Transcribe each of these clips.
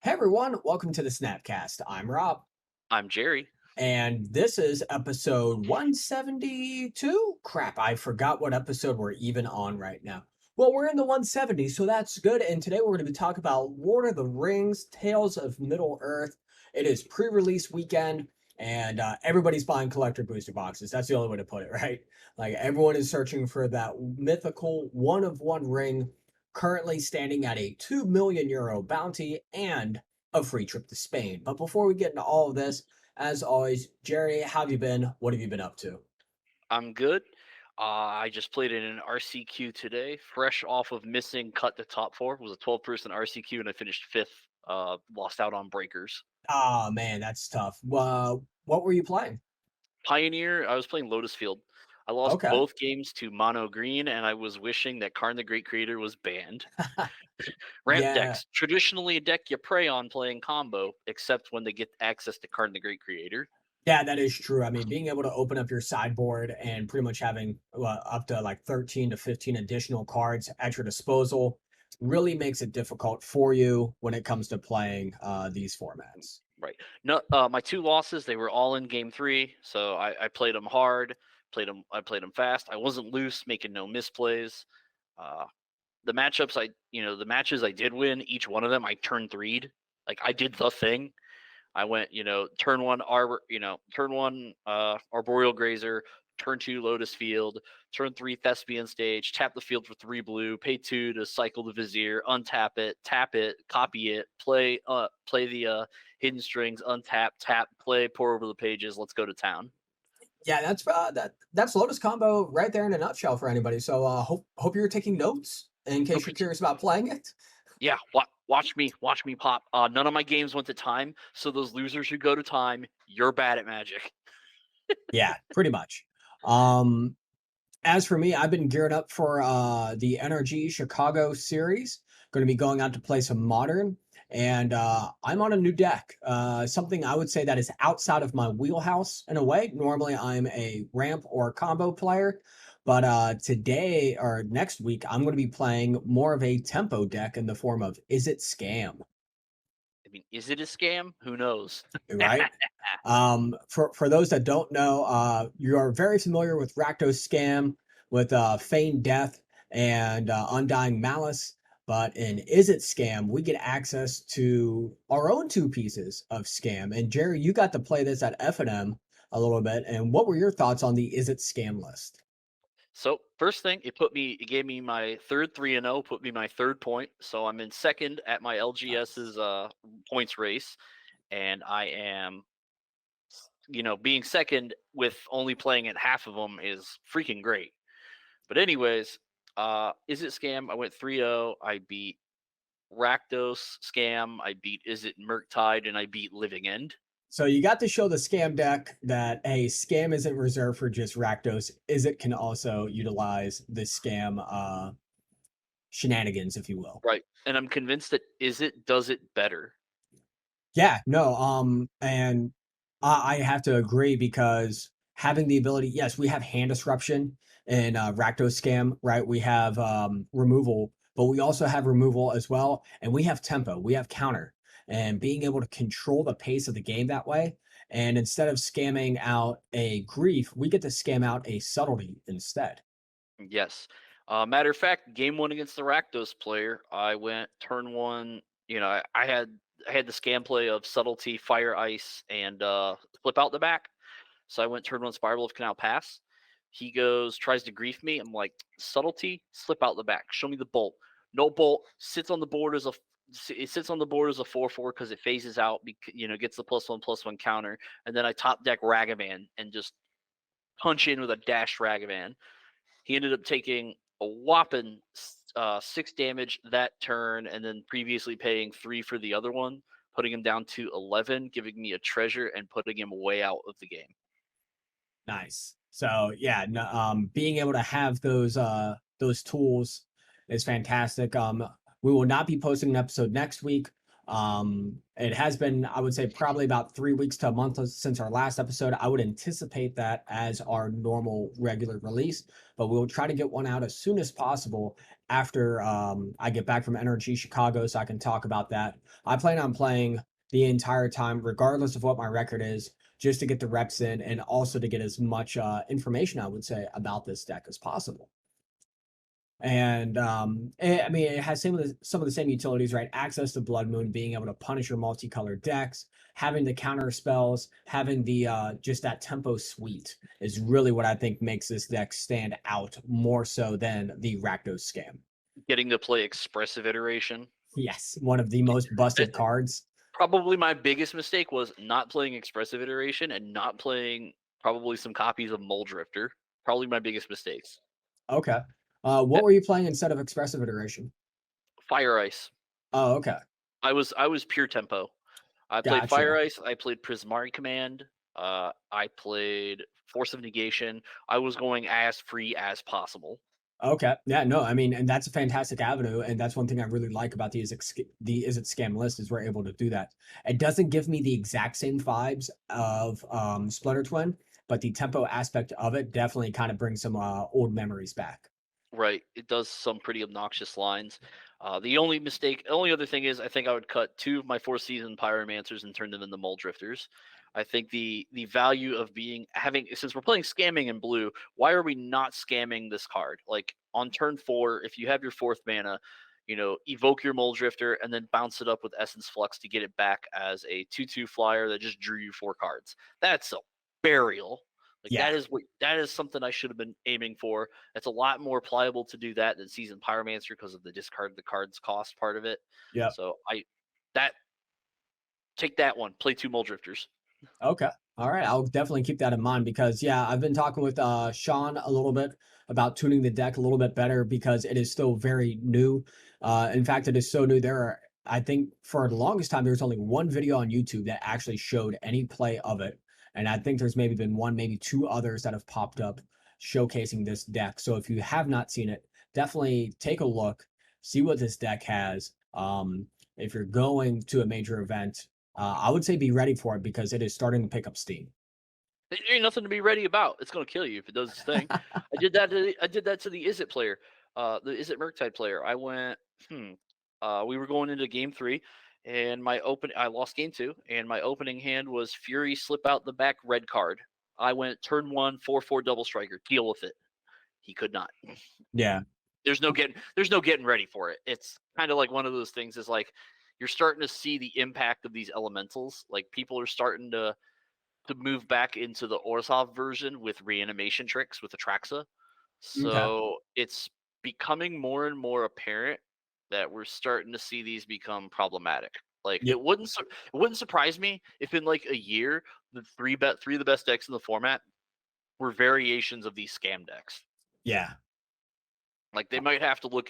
Hey everyone, welcome to the SnapCast. I'm Rob, I'm Jerry. and this is episode 172. Crap, I forgot what episode we're even on right now. Well, we're in the 170s, so that's good. And today we're going to be talking about Lord of the Rings, Tales of Middle Earth. It is pre-release weekend, and everybody's buying collector booster boxes. That's the only way to put it, right? Like everyone is searching for that mythical one of one ring, currently standing at a 2 million euro bounty and a free trip to Spain. But before we get into all of this, as always, Jerry, how have you been? What have you been up to? I'm good. I just played in an RCQ today, fresh off of missing cut the top four. It was a 12-person RCQ, and I finished fifth. Lost out on breakers. Ah, man, that's tough. What were you playing? Pioneer. I was playing Lotus Field. I lost Okay. both games to Mono Green, and I was wishing that Karn the Great Creator was banned. Ramp Yeah, decks. Traditionally, a deck you prey on playing combo, except when they get access to Karn the Great Creator. yeah, that is true. I mean, being able to open up your sideboard and pretty much having up to like 13 to 15 additional cards at your disposal really makes it difficult for you when it comes to playing these formats. Right. No, my two losses, they were all in game three, so I played them hard, I played them fast. I wasn't loose, making no misplays. Uh, the matchups the matches I did win, each one of them I turned three'd. Like I did the thing. I went, turn one arboreal grazer, turn two lotus field, turn three thespian stage, tap the field for three blue, pay two to cycle the vizier, untap it, tap it, copy it, play the hidden strings, untap, tap, play, pour over the pages, let's go to town. Yeah, that's Lotus combo right there in a nutshell for anybody. So hope you're taking notes in case Hope you're you t- curious about playing it. yeah, watch me pop. None of my games went to time, so those losers who go to time, you're bad at Magic. Yeah, pretty much. Um, as for me, I've been geared up for the NRG Chicago series. Going to be going out to play some modern, and I'm on a new deck. Something I would say that is outside of my wheelhouse in a way. Normally, I'm a ramp or combo player, but today or next week, I'm going to be playing more of a tempo deck in the form of Is It Scam? I mean, is it a scam? Who knows? Right? For those that don't know, you are very familiar with Rakdos Scam, with Feigned Death and Undying Malice. But in Is It Scam, we get access to our own two pieces of Scam. And Jerry, you got to play this at F&M a little bit. And what were your thoughts on the Is It Scam list? So first thing, it gave me my third 3-0, put me my third point. So I'm in second at my Nice. LGS's points race, and I am, being second with only playing at half of them is freaking great. But anyways, is it scam? I went 3-0. I beat Rakdos scam. I beat Is it Murktide, and I beat Living End. So you got to show the Scam deck that hey, Scam isn't reserved for just Rakdos. Is it can also utilize the Scam shenanigans, if you will. Right. And I'm convinced that Is it does it better. Yeah, no, and I have to agree because having the ability, yes, we have hand disruption and Rakdos Scam, right? We have removal, but we also have removal as well, and we have tempo, we have counter, and being able to control the pace of the game that way. And instead of scamming out a grief, we get to scam out a subtlety instead. Yes. Matter of fact, game one against the Rakdos player, I went turn one. I had the scam play of subtlety, fire, ice, and flip out the back. So I went turn one spiral of canal pass. He tries to grief me. I'm like, subtlety, slip out the back. Show me the bolt. No bolt. It sits on the board as a 4/4 because it phases out. Gets the +1/+1 counter, and then I top deck Ragavan and just punch in with a dash Ragavan. He ended up taking a whopping 6 damage that turn, and then previously paying 3 for the other one, putting him down to 11, giving me a treasure and putting him way out of the game. Nice. So yeah, no, being able to have those tools is fantastic. We will not be posting an episode next week. It has been, I would say, probably about 3 weeks to a month since our last episode. I would anticipate that as our normal regular release, but we'll try to get one out as soon as possible after I get back from NRG Chicago so I can talk about that. I plan on playing the entire time, regardless of what my record is, just to get the reps in and also to get as much information, I would say, about this deck as possible. And I mean, it has some of the same utilities, right? Access to Blood Moon, being able to punish your multicolored decks, having the counter spells, having the just that tempo suite is really what I think makes this deck stand out more so than the Rakdos scam. Getting to play expressive iteration. Yes, one of the most busted cards. Probably my biggest mistake was not playing expressive iteration and not playing probably some copies of Mole Drifter. Probably my biggest mistakes. Okay. Eh, What were you playing instead of expressive iteration? Fire Ice. Oh, okay. I was pure tempo. I played Fire Gotcha. Ice. I played Prismari Command. I played Force of Negation. I was going as free as possible. Okay. Yeah, no, I mean, and that's a fantastic avenue. And that's one thing I really like about the Is It Scam list is we're able to do that. It doesn't give me the exact same vibes of Splinter Twin, but the tempo aspect of it definitely kind of brings some old memories back. Right. It does some pretty obnoxious lines. The only other thing is, I think I would cut two of my four season pyromancers and turn them into mole drifters. I think the value of being having since we're playing scamming in blue, why are we not scamming this card? Like on turn 4, if you have your fourth mana, evoke your mole drifter and then bounce it up with essence flux to get it back as a 2/2 flyer that just drew you 4 cards. That's a burial. Like Yeah. that is something I should have been aiming for. It's a lot more pliable to do that than Seasoned Pyromancer because of the discard the cards cost part of it. Yep. So that take that one. Play two Mole Drifters. Okay. All right. I'll definitely keep that in mind because yeah, I've been talking with Sean a little bit about tuning the deck a little bit better because it is still very new. In fact, it is so new. I think for the longest time, there was only one video on YouTube that actually showed any play of it. And I think there's maybe been one, maybe two others that have popped up showcasing this deck. So if you have not seen it, definitely take a look, see what this deck has. If you're going to a major event, I would say be ready for it because it is starting to pick up steam. There ain't nothing to be ready about. It's gonna kill you if it does its thing. I did that to the Is It player, the Is It Murktide player. I went, we were going into game 3, and I lost game 2, and my opening hand was Fury slip out the back red card. I went turn 1 4/4 double striker. Deal with it. He could not. Yeah. There's no getting ready for it. It's kind of like one of those things is like you're starting to see the impact of these elementals. Like people are starting to move back into the Orzhov version with reanimation tricks with Atraxa. Okay. So it's becoming more and more apparent that we're starting to see these become problematic. Like Yeah. it wouldn't surprise me if in like a year the three of the best decks in the format were variations of these scam decks. Yeah. Like they might have to look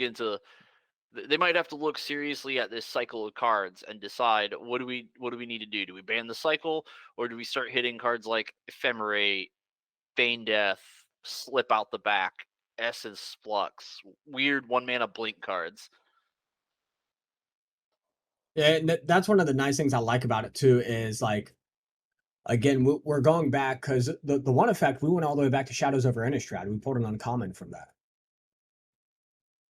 seriously at this cycle of cards and decide what do we need to do? Do we ban the cycle or do we start hitting cards like Ephemerate, Feign Death, Slip Out the Back, Essence Flux, weird 1 mana blink cards? Yeah. And that's one of the nice things I like about it too is like again we're going back because the one effect we went all the way back to Shadows over Innistrad. We pulled an uncommon from that.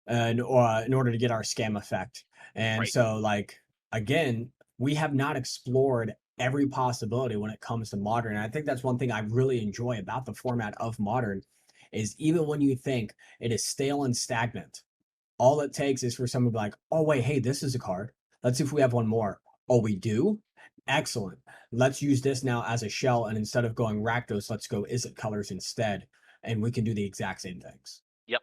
And in order to get our scam effect. And Right. so, like, again, we have not explored every possibility when it comes to modern. And I think that's one thing I really enjoy about the format of modern is even when you think it is stale and stagnant, all it takes is for someone to be like, oh, wait, hey, this is a card. Let's see if we have one more. Oh, we do? Excellent. Let's use this now as a shell. And instead of going Rakdos, let's go Is It colors instead. And we can do the exact same things Yep.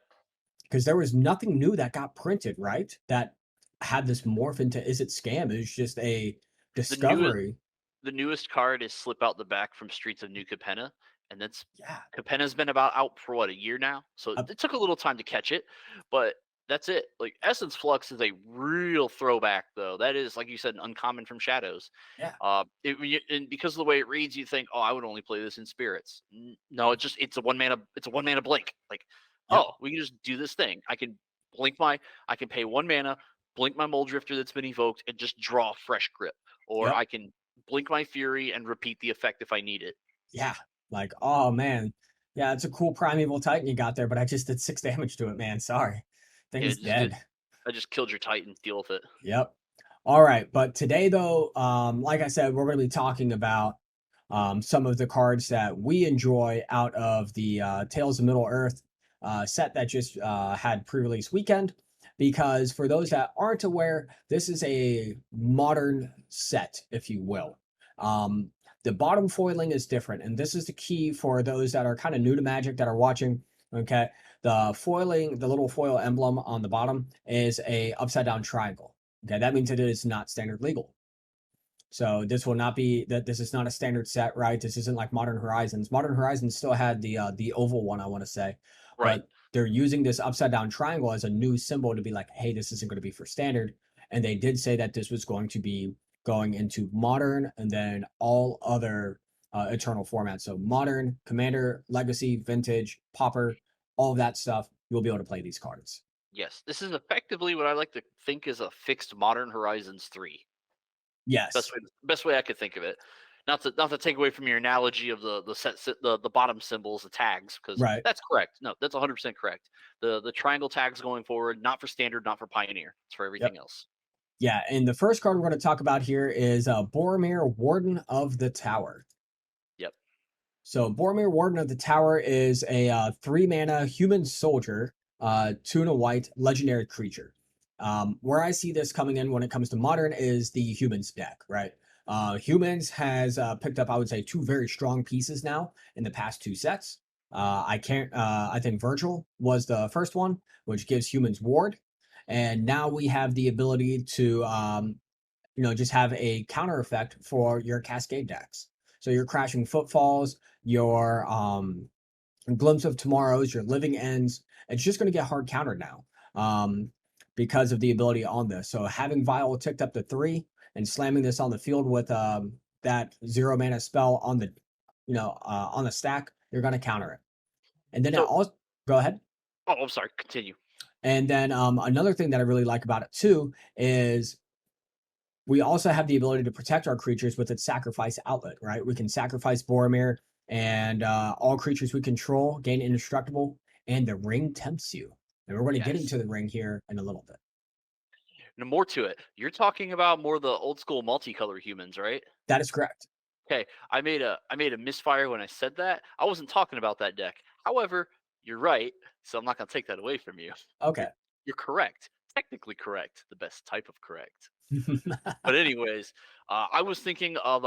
because there was nothing new that got printed, right? That had this morph into Is It Scam? It was just a The newest discovery. the newest card is Slip Out the Back from Streets of New Capenna, and that's Yeah. Capenna's been about out for what, a year now, so Uh, it took a little time to catch it, but that's it. Like Essence Flux is a real throwback, though. That is, like you said, an uncommon from Shadows. yeah. And because of the way it reads, you think, oh, I would only play this in Spirits. No, it's a 1 mana blink. Like, Yep. oh, we can just do this thing. I can pay 1 mana, blink my Mole Drifter that's been evoked, and just draw fresh grip. Or Yep. I can blink my Fury and repeat the effect if I need it. Yeah. Like, oh man. Yeah, it's a cool primeval titan you got there, but I just did 6 damage to it, man. Sorry. Yeah, Thing's just did. dead. I just killed your Titan. Deal with it. Yep. All right, but today though, like I said, we're going to be talking about some of the cards that we enjoy out of the Tales of Middle Earth set that just had pre-release weekend. Because for those that aren't aware, this is a modern set, if you will. Um, the bottom foiling is different, and this is the key for those that are kind of new to Magic that are watching. Okay, the foiling, the little foil emblem on the bottom is a upside down triangle. Okay, that means it is not standard legal. So this will not be that. This is not a standard set, right? This isn't like Modern Horizons. Modern Horizons still had the oval one, I want to say, Right. but they're using this upside down triangle as a new symbol to be like, hey, this isn't going to be for standard. And they did say that this was going to be going into modern and then all other eternal formats. So modern, commander, legacy, vintage, popper, all of that stuff. You'll be able to play these cards. Yes. This is effectively what I like to think is a fixed Modern Horizons 3. Yes, Best way I could think of it. Not to take away from your analogy of the bottom symbols, the tags, because right. that's correct. No, that's 100% correct. The triangle tags going forward, not for standard, not for pioneer. It's for Yep. everything else. Yeah, and the first card we're going to talk about here is Boromir, Warden of the Tower. Yep. So Boromir, Warden of the Tower is a 3 mana human soldier, 2 and a white legendary creature. Where I see this coming in when it comes to modern is the humans deck, right? Humans has picked up, I would say, 2 very strong pieces now in the past 2 sets. I can't. I think Virgil was the first one, which gives humans ward, and now we have the ability to just have a counter effect for your cascade decks. So your crashing footfalls, your glimpse of tomorrows, your living ends, it's just going to get hard countered now because of the ability on this. So having Vial ticked up to 3 and slamming this on the field with that 0 mana spell on the on the stack, you're going to counter it. And then it So, also go ahead. oh, I'm sorry. Continue. And then another thing that I really like about it too is we also have the ability to protect our creatures with its sacrifice outlet, right? We can sacrifice Boromir, and all creatures we control gain indestructible, and the ring tempts you. And we're going to get Yes. into the ring here in a little bit. And more to it. You're talking about more the old school multicolor humans, right? That is correct. Okay, I made a misfire when I said that. I wasn't talking about that deck. However, you're right, so I'm not gonna take that away from you. You're Okay. you're correct. Technically correct. The best type of correct. But anyways, I was thinking of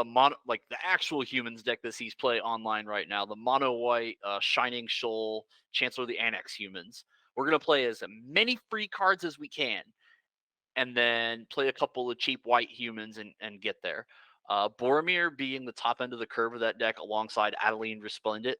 like the actual humans deck that sees play online right now, the mono white Shining Shoal Chancellor of the Annex humans. We're gonna play as many free cards as we can, and then play a couple of cheap white humans and get there. Boromir being the top end of the curve of that deck alongside Adeline Resplendent.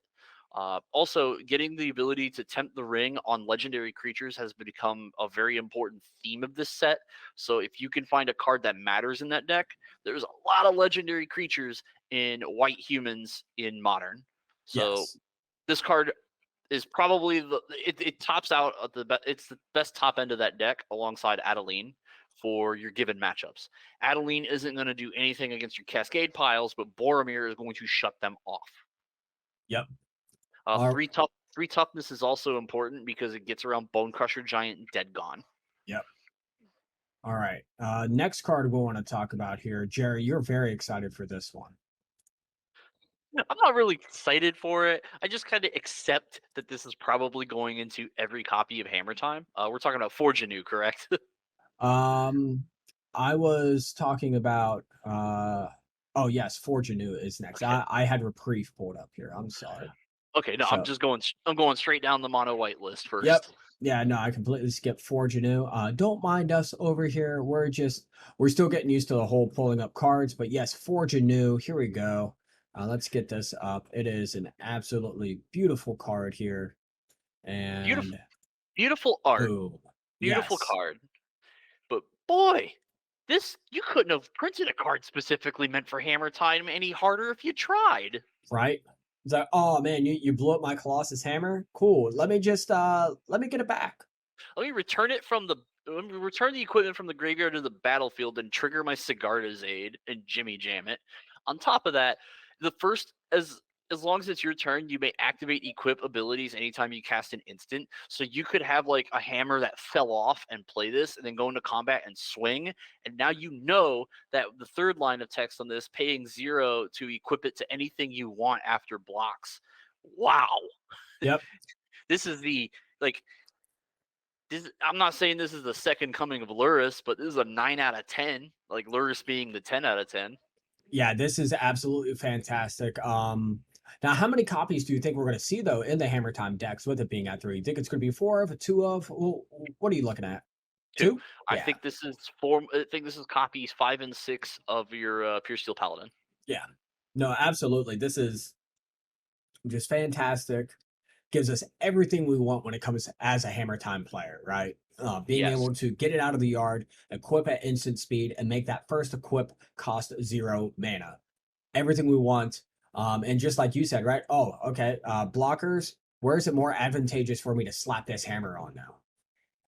Also, getting the ability to tempt the ring on legendary creatures has become a very important theme of this set. So, if you can find a card that matters in that deck, there's a lot of legendary creatures in white humans in modern. So, Yes. this card is probably it tops out at it's the best top end of that deck alongside Adeline for your given matchups. Adeline isn't going to do anything against your Cascade piles, but Boromir is going to shut them off. Yep. Uh, Our, three tough three toughness is also important because it gets around Bone Crusher Giant and Dead Gone. yep. All right. Next card we want to talk about here, Jerry. You're very excited for this one. I'm not really excited for it. I just kind of accept that this is probably going into every copy of Hammer Time. We're talking about Forge Anew, correct? Um, I was talking about oh yes, Forge Anew is next. Okay. I had Reprieve pulled up here. I'm sorry. Okay, no, So I'm going straight down the mono white list yep. first. Yeah, no, I completely skipped Forge Anew. Don't mind us over here. We're still getting used to the whole pulling up cards, but yes, Forge Anew. Here we go. Let's get this up. It is an absolutely beautiful card here. Beautiful, And beautiful art, boom. beautiful Yes. card. But boy, this you couldn't have printed a card specifically meant for Hammer Time any harder if you tried. Right? It's like, oh man, you blew up my Colossus hammer. Cool. Let me get it back. Let me return it from return the equipment from the graveyard to the battlefield and trigger my Sigarda's Aid and Jimmy Jam it. On top of that, the first as long as it's your turn, you may activate equip abilities anytime you cast an instant. So you could have like a hammer that fell off and play this and then go into combat and swing. And now you know that the third line of text on this, paying 0 to equip it to anything you want after blocks. Wow. Yep. This is the like I'm not saying this is the second coming of Luris, but this is a 9 out of 10. Like Luris being the 10 out of 10. Yeah, this is absolutely fantastic. Now, how many copies do you think we're going to see though in the Hammer Time decks? With it being at three, you think it's going to be four of, two of? What are you looking at? Two. Two? I Yeah, think this is four. I think this is copies 5 and 6 of your Pure Steel Paladin. yeah. No, absolutely. This is just fantastic. Gives us everything we want when it comes as a Hammer Time player, right? Being Yes. able to get it out of the yard, equip at instant speed, and make that first equip cost 0 mana. Everything we want. And just like you said, right? Oh, okay. Blockers, where is it more advantageous for me to slap this hammer on now?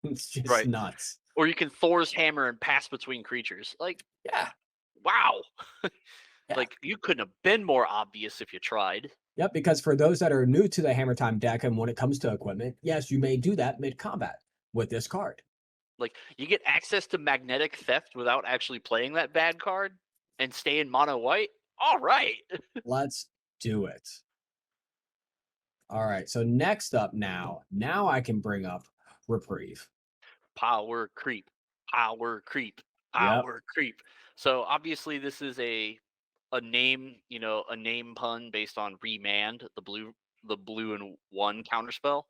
It's just Right. nuts. Or you can Thor's hammer and pass between creatures. Like, Yeah. wow. Yeah. Like you couldn't have been more obvious if you tried. Yep. Because for those that are new to the Hammer Time deck and when it comes to equipment, yes, you may do that mid combat with this card. Like you get access to magnetic theft without actually playing that bad card and stay in mono white. All right. Let's do it. All right. So next up now I can bring up Reprieve. Power creep, power creep, Yep. power creep. So obviously this is a name, a name pun based on remand, the blue and one counter spell.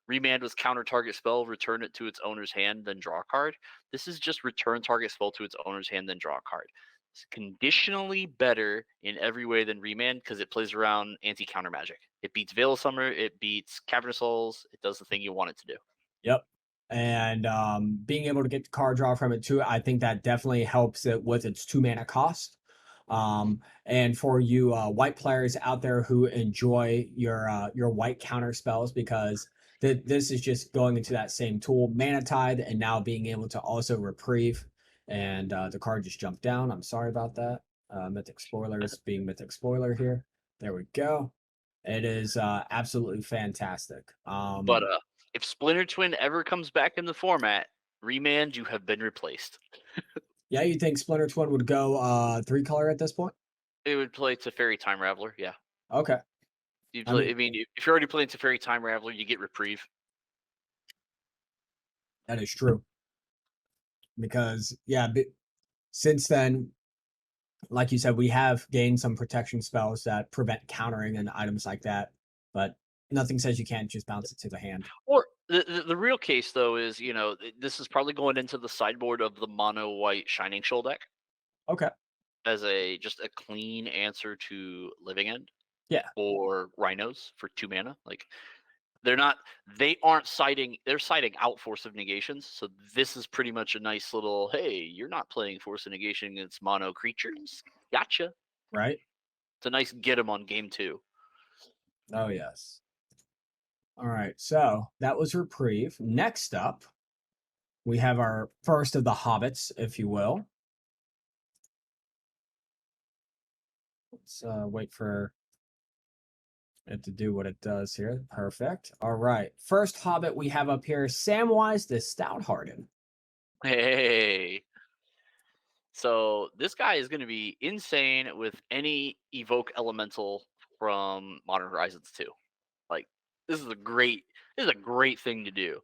Remand was counter target spell, return it to its owner's hand, then draw a card. This is just return target spell to its owner's hand, then draw a card. It's conditionally better in every way than Remand because it plays around anti counter magic. It beats Veil of Summer, it beats Cavernous Souls, it does the thing you want it to do. Yep. And being able to get the card draw from it too, I think that definitely helps it with its 2 mana cost. And for you white players out there who enjoy your white counter spells, because this is just going into that same tool, Mana Tide, and now being able to also reprieve. And the card just jumped down. I'm sorry about that. Mythic spoilers being mythic spoiler here. There we go. It is absolutely fantastic. But if Splinter Twin ever comes back in the format, Remand, you have been replaced. Yeah, you think Splinter Twin would go 3 color at this point? It would play Teferi Time Raveler, yeah. Okay. You I play. mean, I mean, if you're already playing Teferi Time Raveler, you get Reprieve. that is true. Because yeah, since then, like you said, we have gained some protection spells that prevent countering and items like that, but nothing says you can't just bounce it to the hand. Or the real case though is this is probably going into the sideboard of the mono white Shining Shoal deck Okay. as a just a clean answer to Living End Yeah. or Rhinos for 2 mana. Like they're citing out Force of Negations. So this is pretty much a nice little, hey, you're not playing Force of Negation against mono creatures. Gotcha. Right. It's a nice get 'em on game 2. Oh yes. All right. So that was reprieve. Next up, we have our first of the hobbits, if you will. Let's wait for it to do what it does here. Perfect. All right. First hobbit we have up here, Samwise the Stout-Hearted. Hey. So this guy is going to be insane with any evoke elemental from Modern Horizons 2. Like this is a great thing to do.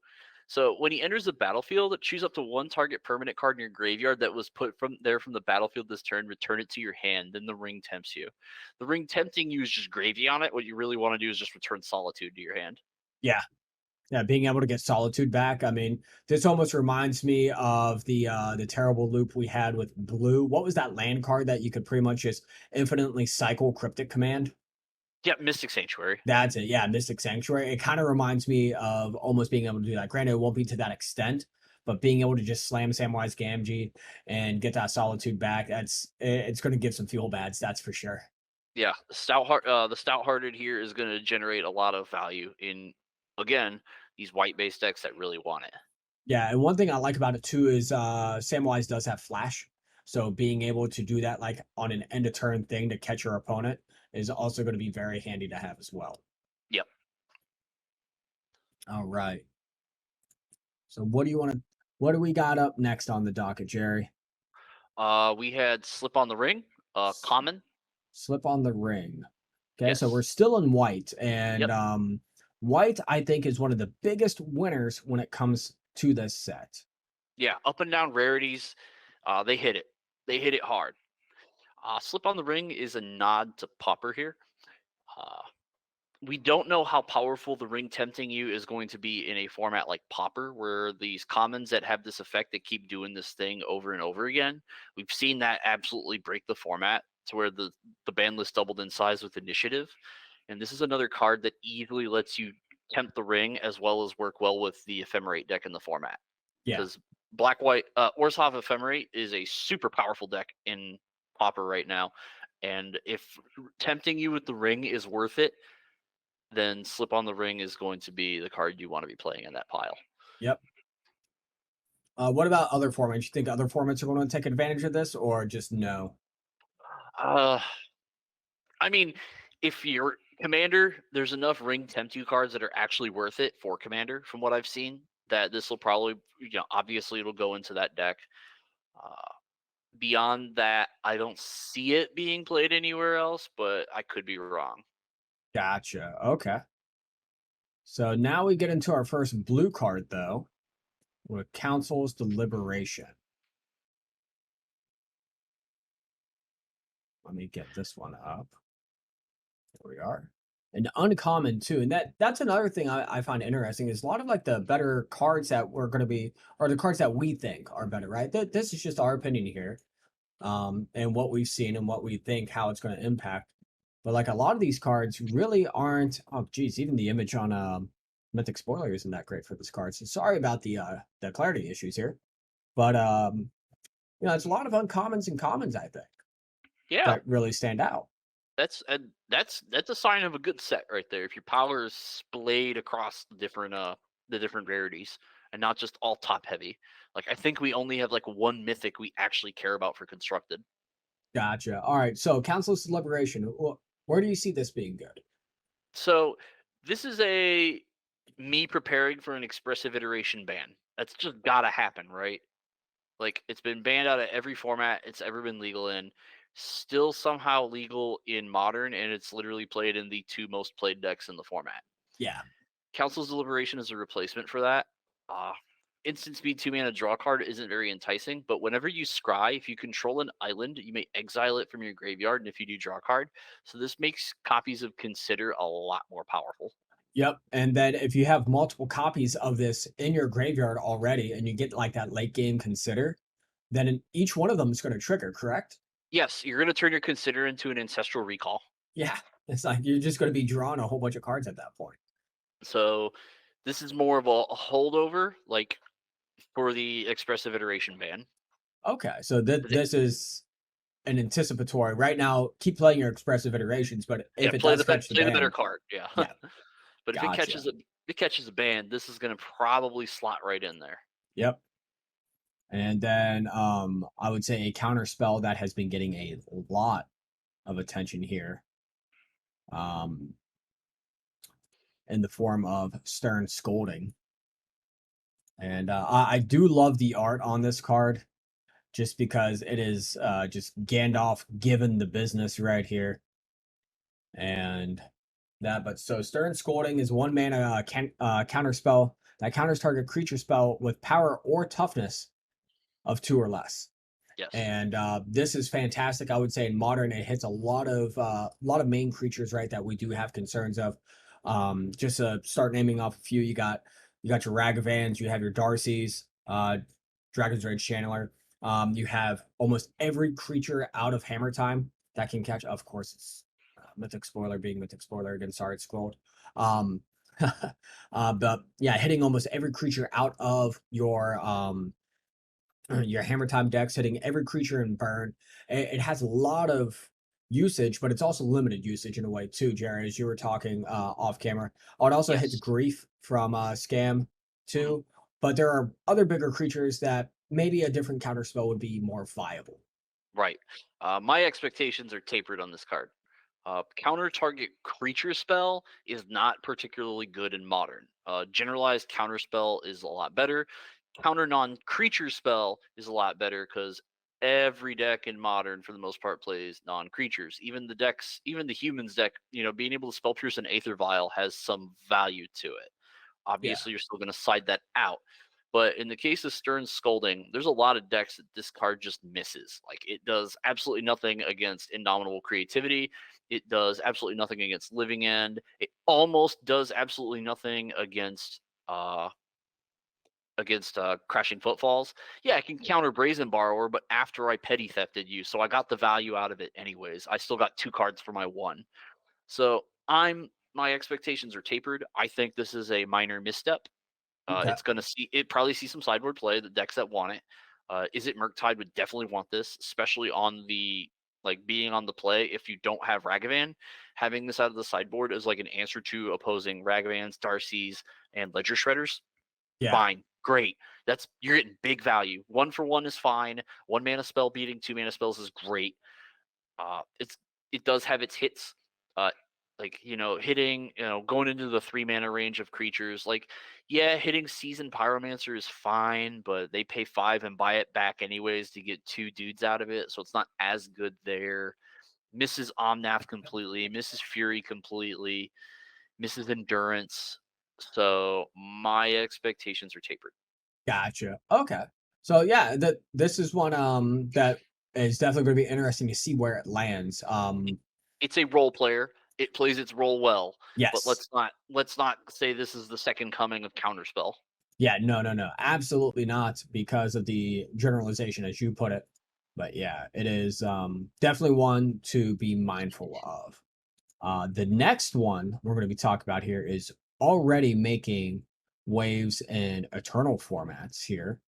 So when he enters the battlefield, choose up to one target permanent card in your graveyard that was put from the battlefield this turn, return it to your hand, then the ring tempts you. The ring tempting you is just gravy on it. What you really want to do is just return Solitude to your hand. Yeah. Yeah, being able to get Solitude back. I mean, this almost reminds me of the terrible loop we had with blue. What was that land card that you could pretty much just infinitely cycle Cryptic Command? Yeah, Mystic Sanctuary. That's it. Yeah, Mystic Sanctuary. It kind of reminds me of almost being able to do that. Granted, it won't be to that extent, but being able to just slam Samwise Gamgee and get that Solitude back, it's going to give some fuel bads. That's for sure. Yeah, the stout-hearted here is going to generate a lot of value in, again, these white-based decks that really want it. Yeah, and one thing I like about it too is Samwise does have flash. So being able to do that like on an end of turn thing to catch your opponent is also going to be very handy to have as well. Yep. All right. So what do we got up next on the docket, Jerry? We had Slip on the Ring, S- common. Slip on the ring. Okay, so we're Yes. still in white, and Yep. white I think is one of the biggest winners when it comes to this set. Yeah. Up and down rarities. They hit it. They hit it hard. Slip on the Ring is a nod to Popper here. Uh, we don't know how powerful the ring tempting you is going to be in a format like Popper, where these commons that have this effect that keep doing this thing over and over again. We've seen that absolutely break the format to where the ban list doubled in size with initiative. And this is another card that easily lets you tempt the ring as well as work well with the ephemerate deck in the format. Yeah. Because black white Orzhov ephemerate is a super powerful deck in Popper right now. And if tempting you with the ring is worth it, then Slip on the Ring is going to be the card you want to be playing in that pile. Yep. What about other formats? You think other formats are going to take advantage of this, or just no? Uh, I mean, if you're Commander, there's enough Ring Tempt You cards that are actually worth it for Commander, from what I've seen. That this will probably, obviously it'll go into that deck. Uh, Beyond that, I don't see it being played anywhere else, but I could be wrong. Gotcha. Okay. So now we get into our first blue card, though, with Council's Deliberation. Let me get this one up. There we are. And uncommon too, and that's another thing I find interesting is a lot of like the better cards that we're going to be, or the cards that we think are better, right? This is just our opinion here, and what we've seen and what we think how it's going to impact. But like a lot of these cards really aren't. Oh, geez, even the image on Mythic Spoiler isn't that great for this card. So sorry about the clarity issues here. But it's a lot of uncommons and commons I think Yeah, that really stand out. that's a sign of a good set right there. If your power is splayed across the different rarities and not just all top heavy. Like I think we only have like one mythic we actually care about for constructed. Gotcha. All right. So Council's Deliberation. Where do you see this being good? So this is a me preparing for an expressive iteration ban. That's just gotta happen, right? Like it's been banned out of every format it's ever been legal in. Still somehow legal in modern, and it's literally played in the two most played decks in the format. Yeah. Council's Deliberation is a replacement for that. Uh, Instant speed 2 mana draw card isn't very enticing, but whenever you scry, if you control an island, you may exile it from your graveyard, and if you do, draw a card. So this makes copies of Consider a lot more powerful. Yep. And then if you have multiple copies of this in your graveyard already and you get like that late game consider, then each one of them is going to trigger, correct? Yes, you're going to turn your Consider into an Ancestral Recall. Yeah. It's like you're just going to be drawing a whole bunch of cards at that point. So this is more of a holdover, like for the expressive iteration ban. Okay. So Th- this is an anticipatory. Right now, keep playing your expressive iterations, but Yeah, if it does catch the play the better ban, card. Yeah, yeah, but if gotcha. it catches a ban, this is going to probably slot right in there. Yep. And then I would say a counter spell that has been getting a lot of attention here. Um, in the form of Stern Scolding. And I do love the art on this card just because it is just Gandalf given the business right here. And but so Stern Scolding is 1 mana counter spell that counters target creature spell with power or toughness of 2 or less. Yes. And this is fantastic. I would say in modern, it hits a lot of main creatures, right, that we do have concerns of. Just to start naming off a few, you got your Ragavans, you have your Darcys, Dragon's Rage Channeler. You have almost every creature out of Hammer Time that can catch. Of course, it's Mythic Spoiler being Mythic Spoiler again. Sorry, it's scrolled. Um, but yeah, hitting almost every creature out of your Hammer Time decks, hitting every creature in burn. It has a lot of usage, but it's also limited usage in a way too, Jared, as you were talking off camera. Oh, it also hits Yes. Grief from Scam Mhm. too. but there are other bigger creatures that maybe a different counter spell would be more viable. Right. My expectations are tapered on this card. Counter target creature spell is not particularly good in modern. Generalized counter spell is a lot better. Counter non creature spell is a lot better because every deck in modern, for the most part, plays non creatures. Even the decks, even the humans deck, being able to spell pierce an Aether Vial has some value to it. Yeah, Obviously, you're still going to side that out. But in the case of Stern Scolding, there's a lot of decks that this card just misses. Like it does absolutely nothing against Indomitable Creativity. It does absolutely nothing against Living End. It almost does absolutely nothing uh against Crashing Footfalls. Yeah, I can counter Brazen Borrower, but after I petty thefted you, so I got the value out of it anyways. I still got 2 cards for my one. So my expectations are tapered. I think this is a minor misstep. okay, It probably see some sideboard play. The decks that want it. Is it Murktide would definitely want this, especially on the like being on the play. If you don't have Ragavan, having this out of the sideboard is like an answer to opposing Ragavans, Darcy's, and Ledger Shredders. yeah, Fine, great. You're getting big value. 1 for 1 is fine. 1 mana spell beating 2 mana spells is great. It's it does have its hits, uh, like hitting, going into the 3 mana range of creatures. Like, yeah, hitting Seasoned Pyromancer is fine, but they pay 5 and buy it back anyways to get 2 dudes out of it, so it's not as good there. Misses Omnath completely, misses Fury completely, misses Endurance. So my expectations are tapered. gotcha. Okay, so yeah, this is one that is definitely going to be interesting to see where it lands. It's a role player. It plays its role well, but Yes, let's not say this is the second coming of Counterspell. yeah, no, no, no, absolutely not because of the generalization as you put it. But yeah, it is definitely one to be mindful of. The next one we're going to be talking about here is already making waves in eternal formats here.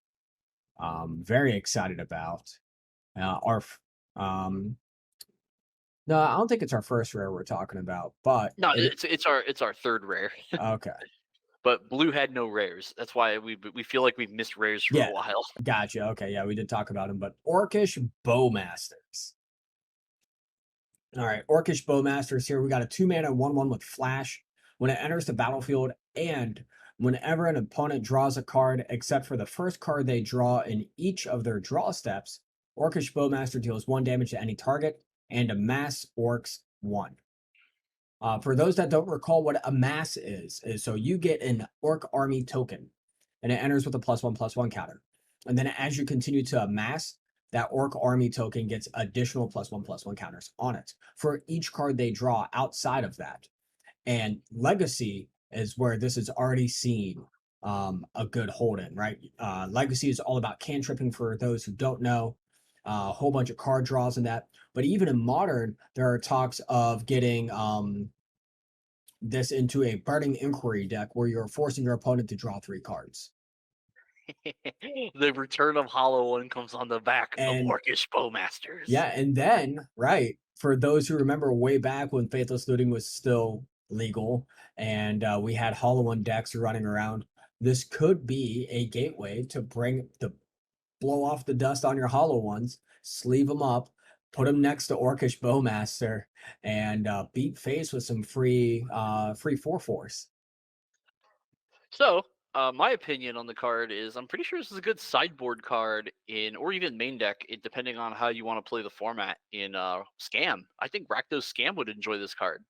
Very excited about our. Um, no, I don't think it's our first rare we're talking about, but No, it. it's our third rare, Okay, but blue had no rares. That's why we feel like we've missed rares for a yeah, while. gotcha. Okay, yeah, we did talk about him, but Orcish Bowmasters. All right, Orcish Bowmasters here. We got a 2 mana 1/1 with flash. When it enters the battlefield, and whenever an opponent draws a card, except for the first card they draw in each of their draw steps, Orcish Bowmaster deals 1 damage to any target and amass orcs 1. For those that don't recall what amass is so you get an orc army token, and it enters with a +1/+1 counter. And then as you continue to amass, that orc army token gets additional +1/+1 counters on it for each card they draw outside of that. And legacy is where this is already seen a good hold in, right? Legacy is all about cantripping for those who don't know, a whole bunch of card draws in that. But even in modern, there are talks of getting this into a burning inquiry deck where you're forcing your opponent to draw 3 cards. The return of Hollow One comes on the back of And Orcish Bowmasters. yeah, and then, right, for those who remember way back when Faithless Looting was still legal and we had Hollow One decks running around, this could be a gateway to blow off the dust on your Hollow Ones, sleeve them up, put them next to Orcish Bowmaster, and beat face with some free 4/4s. So, my opinion on the card is I'm pretty sure this is a good sideboard card in, or even main deck, depending on how you want to play the format in Scam. I think Rakdos Scam would enjoy this card.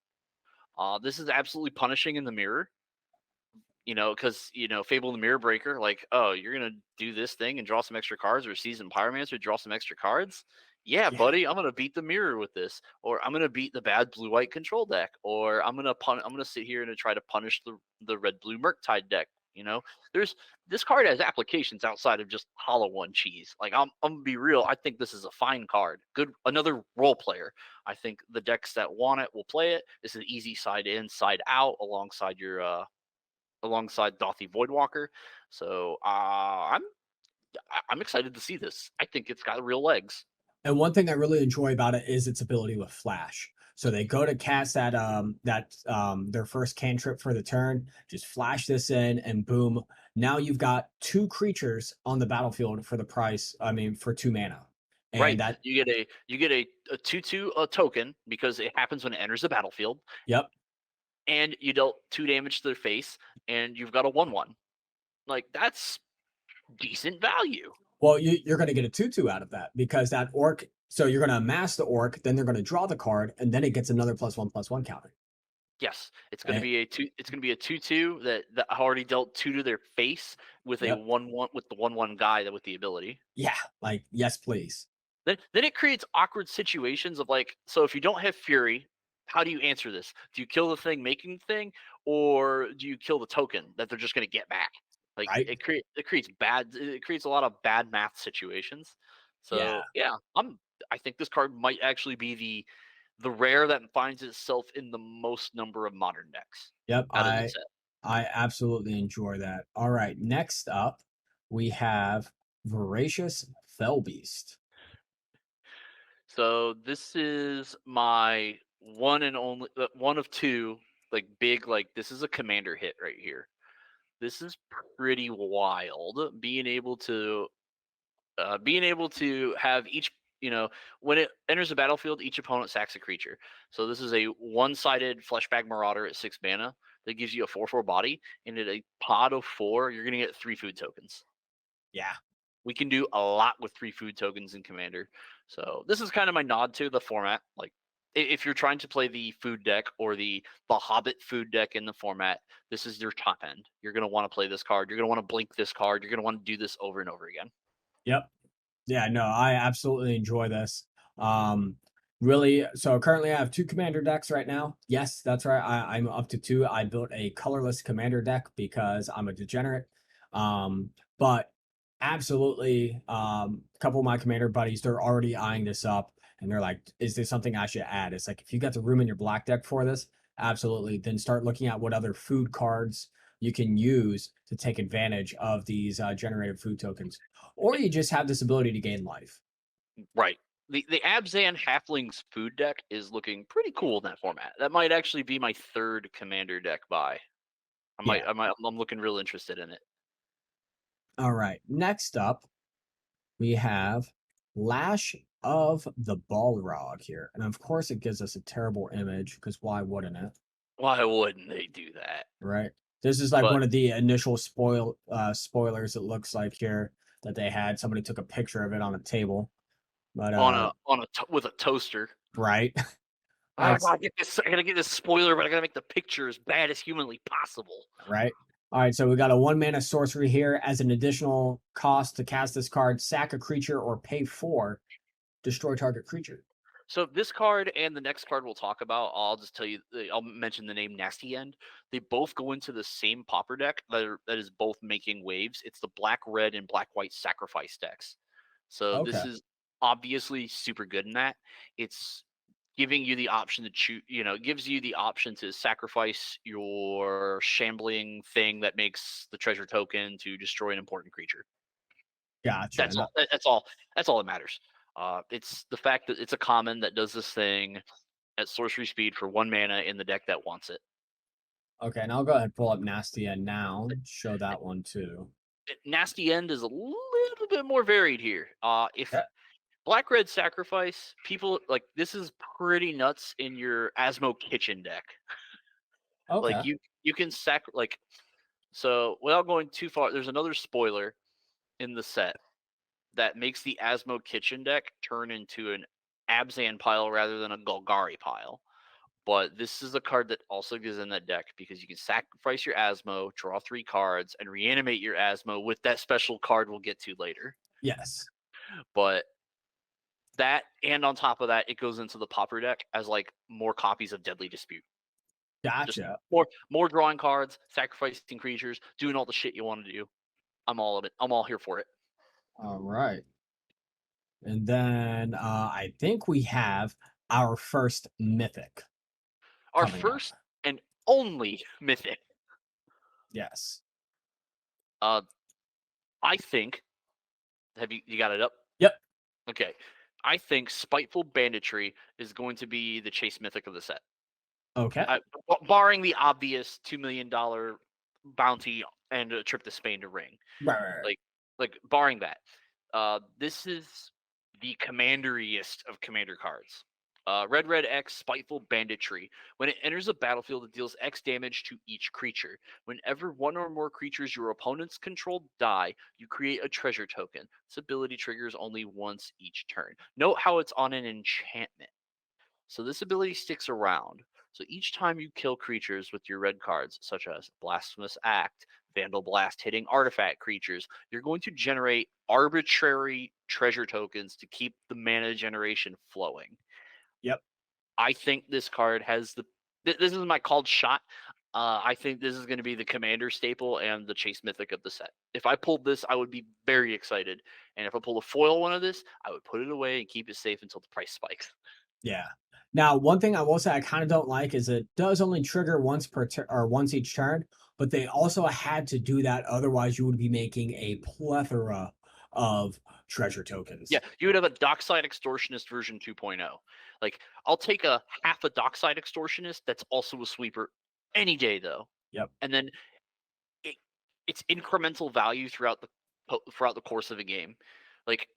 This is absolutely punishing in the mirror. Because Fable the Mirror Breaker, like, oh, you're gonna do this thing and draw some extra cards, or Season Pyromancer, draw some extra cards. Yeah, Yeah. buddy, I'm gonna beat the mirror with this, or I'm gonna beat the bad blue-white control deck, or I'm gonna sit here and try to punish the red-blue Murktide deck. There's this card has applications outside of just Hollow One cheese. Like I'm gonna be real, I think this is a fine card. Good, another role player. I think the decks that want it will play it. This is easy side in, side out, alongside Dothy Voidwalker. So I'm excited to see this. I think it's got real legs. And one thing I really enjoy about it is its ability with flash. So they go to cast their first cantrip for the turn, just flash this in, and boom. Now you've got two creatures on the battlefield for the price. I mean, for 2 mana. And Right. that, You get a 2/2 token because it happens when it enters the battlefield, yep. and you dealt 2 damage to their face, and you've got a 1/1. Like that's decent value. Well, you're going to get a 2/2 out of that because that orc. So you're going to amass the orc, then they're going to draw the card, and then it gets another +1/+1 counter. Yes, it's gonna Eh, be a two. It's gonna be a 2/2 that already dealt 2 to their face with a yep. 1/1 with the 1/1 guy that with the ability. Yeah. Like, yes, please. Then it creates awkward situations of like, so if you don't have Fury, how do you answer this? Do you kill the thing making the thing, or do you kill the token that they're just gonna get back? Like Right. it creates a lot of bad math situations. Yeah. So yeah, I think this card might actually be the rare that finds itself in the most number of modern decks Yep. out of the I set. I absolutely enjoy that. All right. Next up, we have Voracious Fellbeast. So this is my one and only one of two like big like this is a commander hit right here. This is pretty wild being able to have each when it enters the battlefield each opponent sacks a creature. So this is a one-sided fleshbag marauder at 6 mana that gives you a 4/4 body, and at a pod of 4 you're going to get 3 food tokens. Yeah. We can do a lot with 3 food tokens in Commander. So this is kind of my nod to the format. Like if you're trying to play the food deck or the Hobbit food deck in the format, this is your top end. You're going to want to play this card. You're going to want to blink this card. You're going to want to do this over and over again. Yep. Yeah, no, I absolutely enjoy this. Really, so currently I have two commander decks right now. Yes, that's right. I'm up to two. I built a colorless commander deck because I'm a degenerate. But absolutely, a couple of my commander buddies, they're already eyeing this up and they're like, is this something I should add? It's like if you got the room in your black deck for this, absolutely. Then start looking at what other food cards you can use to take advantage of these generated food tokens, or you just have this ability to gain life. Right. The Abzan Halflings food deck is looking pretty cool in that format. That might actually be my third Commander deck buy. Yeah. I'm looking real interested in it. All right. Next up, we have Lash of the Balrog here. And of course, it gives us a terrible image because why wouldn't it? Why wouldn't they do that? Right. This is like But one of the initial spoilers, it looks like here that they had. Somebody took a picture of it on a table. But with a toaster. right. All I right. gotta get this. I gotta get this spoiler, but I gotta make the picture as bad as humanly possible. Right. All right, so we got a 1 mana sorcery here. As an additional cost to cast this card, sack a creature or pay 4, destroy target creature. So this card and the next card we'll talk about, I'll just tell you. I'll mention the name Nasty End. They both go into the same pauper deck that is both making waves. It's the black red and black white sacrifice decks. So this Okay. is obviously super good in that. It's giving you the option to choose. It gives you the option to sacrifice your shambling thing that makes the treasure token to destroy an important creature. Gotcha. That's all. That's all. That's all that matters. It's the fact that it's a common that does this thing at sorcery speed for 1 mana in the deck that wants it. Okay, and I'll go ahead and pull up Nasty End now. Show that one too. Nasty End is a little bit more varied here. If Okay. Black Red Sacrifice, people like this is pretty nuts in your Asmo Kitchen deck. Okay. Like you can so without going too far, there's another spoiler in the set that makes the Asmo Kitchen deck turn into an Abzan pile rather than a Golgari pile. But this is a card that also goes in that deck because you can sacrifice your Asmo, draw 3 cards, and reanimate your Asmo with that special card we'll get to later. Yes. But that, and on top of that, it goes into the Pauper deck as like more copies of Deadly Dispute. Just Gotcha. more drawing cards, sacrificing creatures, doing all the shit you want to do. I'm all of it. I'm all here for it. All right. And then I think we have our first mythic Our coming up. first and only mythic. Yes. Uh, I think. Have you got it up? Yep. Okay. I think Spiteful Banditry is going to be the chase mythic of the set. Okay. Barring the obvious $2 million bounty and a trip to Spain to ring. Right, right, right. Like barring that, this is the commanderiest of commander cards. Red X Spiteful Banditry. When it enters a battlefield, it deals X damage to each creature. Whenever one or more creatures your opponents control die, you create a treasure token. This ability triggers only once each turn. Note how it's on an enchantment. So this ability sticks around. So each time you kill creatures with your red cards, such as Blasphemous Act, Vandal Blast hitting artifact creatures, you're going to generate arbitrary treasure tokens to keep the mana generation flowing. Yep. I think this card has this is my called shot. I think this is going to be the commander staple and the chase mythic of the set. If I pulled this, I would be very excited. And if I pulled a foil one of this, I would put it away and keep it safe until the price spikes. Yeah. Now, one thing I will say I kind of don't like is it does only trigger once per or once each turn, but they also had to do that. Otherwise, you would be making a plethora of treasure Yeah, tokens. you would have a Dockside Extortionist version 2.0. Like, I'll take a half a Dockside Extortionist that's also a sweeper any day, though. Yep. And then it, it's incremental value throughout the course of a game. Like,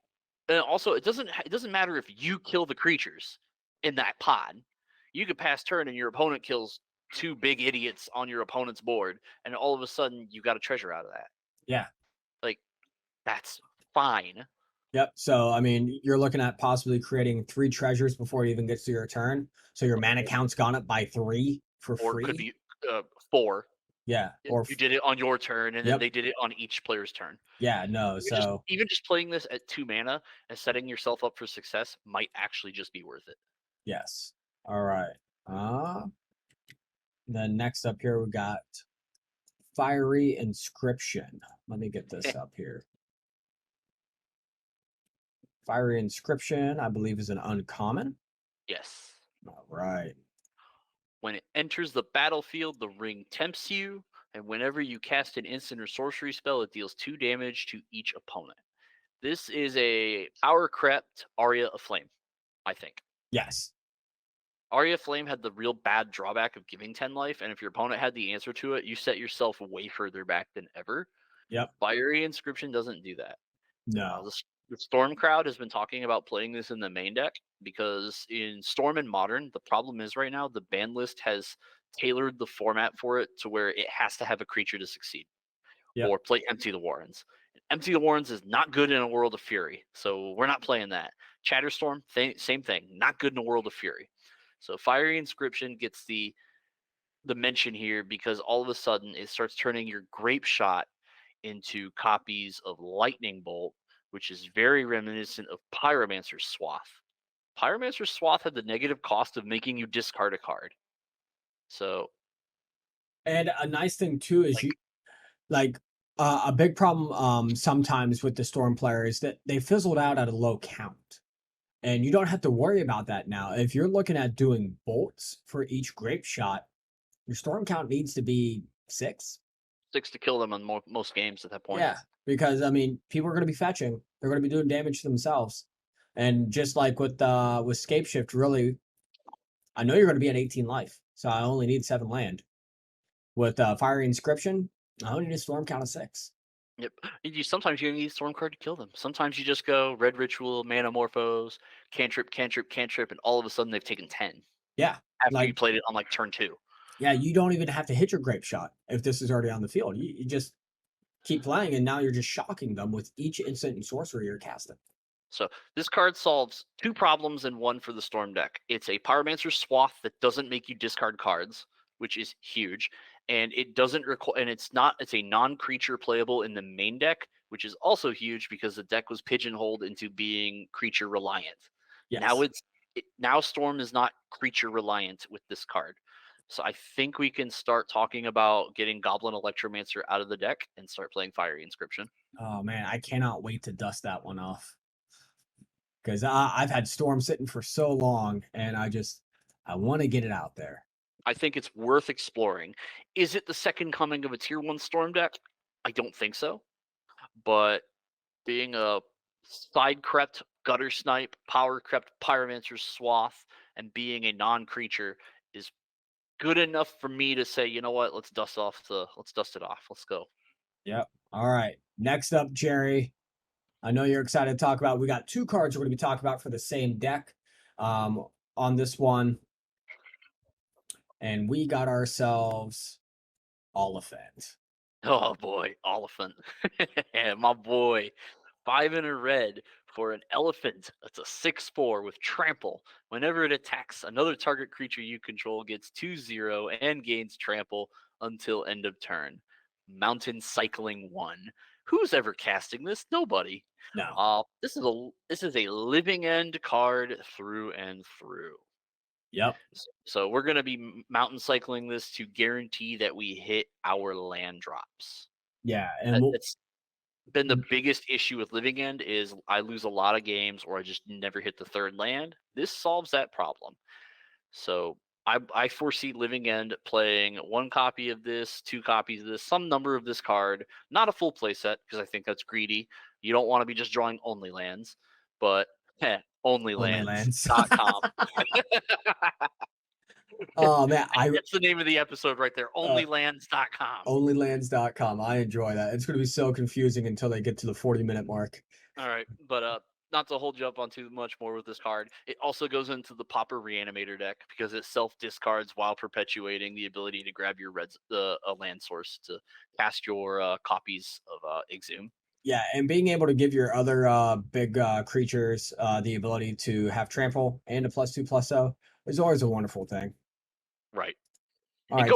and also it doesn't matter if you kill the creatures in that pod. You could pass turn and your opponent kills two big idiots on your opponent's board, and all of a sudden you got a treasure out of that. Yeah. Like, that's fine. Yep. So, I mean, you're looking at possibly creating 3 treasures before it even gets to your turn. So your mana count's gone up by 3 for Or it could free. be 4. Yeah. You did it on your turn, and then Yep. they did it on each player's turn. Yeah. No. So, Even just playing this at 2 mana and setting yourself up for success might actually just be worth it. yes. All right. Then next up here, we got Fiery Inscription. Let me get this up here. Fiery Inscription, I believe, is an uncommon. Yes. All right. When it enters the battlefield, the ring tempts you, and whenever you cast an instant or sorcery spell, it deals 2 damage to each opponent. This is a power crept Aria of Flame, I think. Yes. Aria of Flame had the real bad drawback of giving 10 life, and if your opponent had the answer to it, you set yourself way further back than ever. Yep. Fiery Inscription doesn't do that. No. The Storm crowd has been talking about playing this in the main deck because in Storm and Modern, the problem is right now the ban list has tailored the format for it to where it has to have a creature to succeed Yep. or play Empty the Warrens. Empty the Warrens is not good in a World of Fury, so we're not playing that. Chatterstorm, same thing, not good in a World of Fury. So Fiery Inscription gets the mention here because all of a sudden it starts turning your Grape Shot into copies of Lightning Bolt, which is very reminiscent of Pyromancer's Swath. Pyromancer's Swath had the negative cost of making you discard a card. So, And a nice thing too is like, you like a big problem sometimes with the Storm player is that they fizzled out at a low count. And you don't have to worry about that now. If you're looking at doing bolts for each grape shot, your storm count needs to be 6. 6 to kill them on most games at that point. Yeah, because I mean, people are going to be fetching. They're going to be doing damage to themselves. And just like with Scape Shift, really, I know you're going to be at 18 life, so I only need 7 land. With Fiery Inscription, I only need a storm count of 6. Yep. Sometimes you need a Storm card to kill them. Sometimes you just go Red Ritual, Manamorphose, cantrip, cantrip, cantrip, and all of a sudden they've taken 10 Yeah, after you like played it on like turn 2. yeah, you don't even have to hit your grape shot if this is already on the field. You just keep playing, and now you're just shocking them with each instant and sorcery you're casting. So this card solves 2 problems in one for the Storm deck. It's a Pyromancer Swath that doesn't make you discard cards, which is huge, and it doesn't require, and it's a non-creature playable in the main deck, which is also huge because the deck was pigeonholed into being creature reliant. Now Yes. now Storm is not creature reliant with this card. So I think we can start talking about getting Goblin Electromancer out of the deck and start playing Fiery Inscription. Oh man, I cannot wait to dust that one off because I've had Storm sitting for so long, and I want to get it out there. I think it's worth exploring. Is it the second coming of a tier 1 Storm deck? I don't think so. But being a side crept Gutter Snipe, Power Crept, Pyromancer's Swath, and being a non-creature is good enough for me to say, you know what, let's dust it off. Let's go. Yep. All right. Next up, Jerry. I know you're excited to talk about. We got two cards we're going to be talking about for the same deck on this one. And we got ourselves Oliphant. Oh boy, Elephant. My boy. 5 in a red for an elephant. That's a 6/4 with trample. Whenever it attacks, another target creature you control gets 2/0 and gains trample until end of turn. Mountain Cycling 1. Who's ever casting this? Nobody. No. This is a living end card through and through. Yep. So we're going to be mountain cycling this to guarantee that we hit our land drops. Yeah. And we'll, It's been the biggest issue with Living End is I lose a lot of games or I just never hit the third land. This solves that problem. So I foresee Living End playing one copy of this, two copies of this, some number of this card, not a full play set because I think that's greedy. You don't want to be just drawing only lands, but only lands. onlylands.com. Oh man, That's the name of the episode right there. Onlylands.com. onlylands.com. I enjoy that. It's going to be so confusing until they get to the 40-minute mark. All right, but not to hold you up on too much more with this card. It also goes into the Pauper Reanimator deck because it self discards while perpetuating the ability to grab your a land source to cast your copies of Exhume. Yeah, and being able to give your other big creatures the ability to have trample and a +2/+0 is always a wonderful thing. Right, All and right, so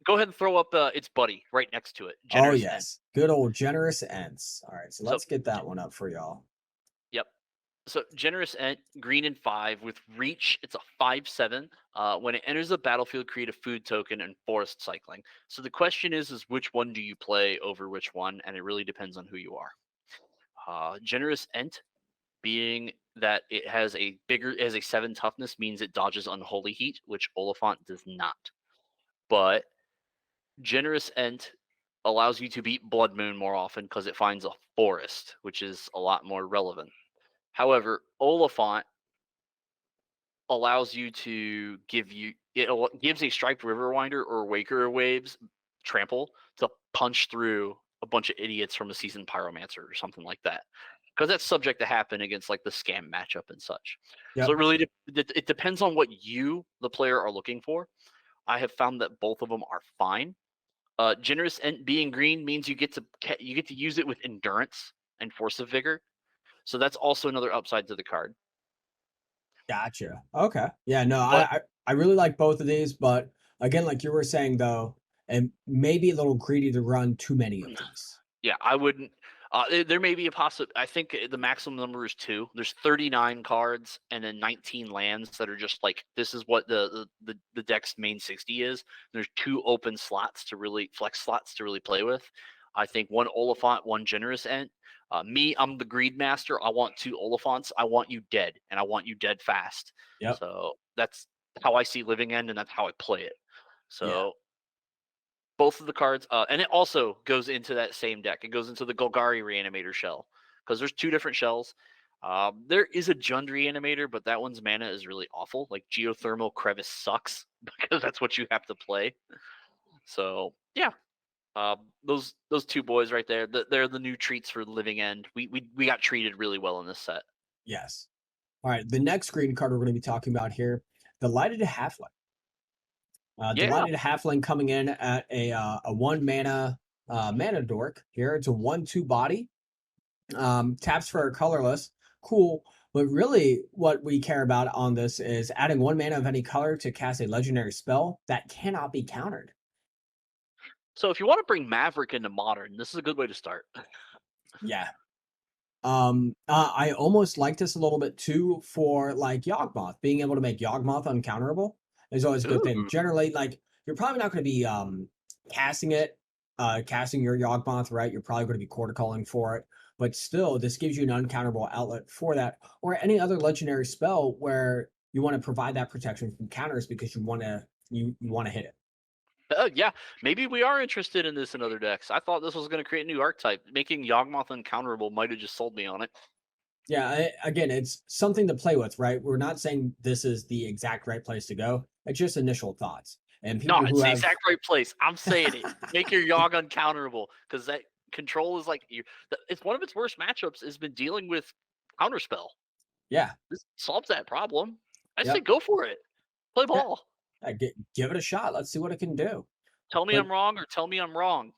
go ahead and throw up its buddy right next to it, oh Generous End. yes, good old generous ends. All right, so So let's get that one up for y'all. yep. So Generous Ent, green and 5 with reach. It's a 5/7. When it enters the battlefield, create a food token and forest cycling. So the question is which one do you play over which one? And it really depends on who you are. Generous Ent, being that it has a 7 toughness, means it dodges Unholy Heat, which Oliphant does not. But Generous Ent allows you to beat Blood Moon more often because it finds a forest, which is a lot more relevant. However, Oliphant allows you to gives a striped Riverwinder or Waker Waves trample to punch through a bunch of idiots from a seasoned Pyromancer or something like that. Because that's subject to happen against like the scam matchup and such. So Yep, it depends on what you, the player, are looking for. I have found that both of them are fine. Generous and being green means you get to use it with endurance and force of vigor. So that's also another upside to the card. gotcha. Okay, yeah, no, But I really like both of these, but again, like you were saying though, and maybe a little greedy to run too many of these. yeah, I wouldn't. There may be a possible. I think the maximum number is 2. There's 39 cards and then 19 lands that are just like this is what the deck's main 60 is. There's 2 open slots to really flex slots to really play with. I think one Oliphant, one Generous Ent. I'm the Greed Master. I want 2 Oliphants. I want you dead, and I want you dead fast. Yep, So that's how I see Living End, and that's how I play it. yeah, So both of the cards, and it also goes into that same deck. It goes into the Golgari Reanimator shell because there's 2 different shells. There is a Jund Reanimator, but that one's mana is really awful. Like Geothermal Crevice sucks because that's what you have to play. So yeah, those 2 boys right there, they're the new treats for Living End. We got treated really well in this set. yes. All right, the next green card we're going to be talking about here, the Lighted Halfling. Yeah. Delighted Halfling coming in at a 1 mana mana dork. Here it's a 1/2 body. Taps for a colorless. Cool. But really, what we care about on this is adding 1 mana of any color to cast a legendary spell that cannot be countered. So if you want to bring Maverick into Modern, this is a good way to start. Yeah. I almost like this a little bit too for like Yawgmoth. Being able to make Yawgmoth uncounterable is always a good thing. Ooh. Generally, like you're probably not going to be casting it, casting your Yawgmoth, right? You're probably going to be quarter calling for it, but still, this gives you an uncounterable outlet for that, or any other legendary spell where you want to provide that protection from counters because you want to hit it. Yeah, maybe we are interested in this in other decks. I thought this was going to create a new archetype. Making Yawgmoth uncounterable might have just sold me on it. Yeah, again, it's something to play with, right? We're not saying this is the exact right place to go. It's just initial thoughts. And No, people who it's the have exact right place. I'm saying it. Make your Yogg uncounterable because that control is like it's one of its worst matchups has been dealing with counterspell. yeah, This solves that problem. I say yep. go for it. Play Yeah, ball. give it a shot. Let's see what it can do. Tell me But I'm wrong or tell me I'm wrong.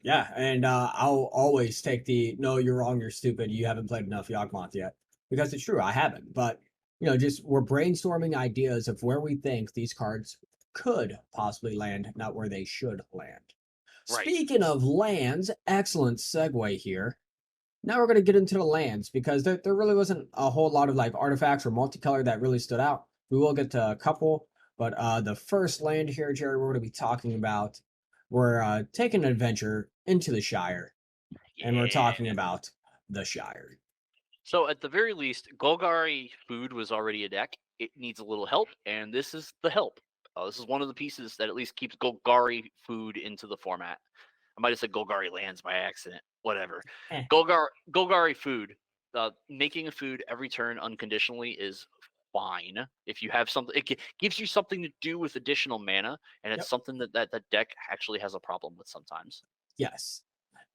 yeah, and I'll always take the no, you're wrong, you're stupid, you haven't played enough Yawgmoth yet. Because it's true, I haven't. But just we're brainstorming ideas of where we think these cards could possibly land, not where they should land. Right. Speaking of lands, excellent segue here. Now we're going to get into the lands because there really wasn't a whole lot of like artifacts or multicolor that really stood out. We will get to a couple, but the first land here, Jerry, we're going to be talking about, we're taking an adventure into the Shire, and we're Yeah. talking about the Shire. So at the very least, Golgari food was already a deck. It needs a little help, and this is the help. This is one of the pieces that at least keeps Golgari food into the format. I might have said Golgari lands by accident. Whatever. Eh, Golgari food. Making a food every turn unconditionally is fine. If you have something, gives you something to do with additional mana, and it's yep. something that the deck actually has a problem with sometimes. Yes.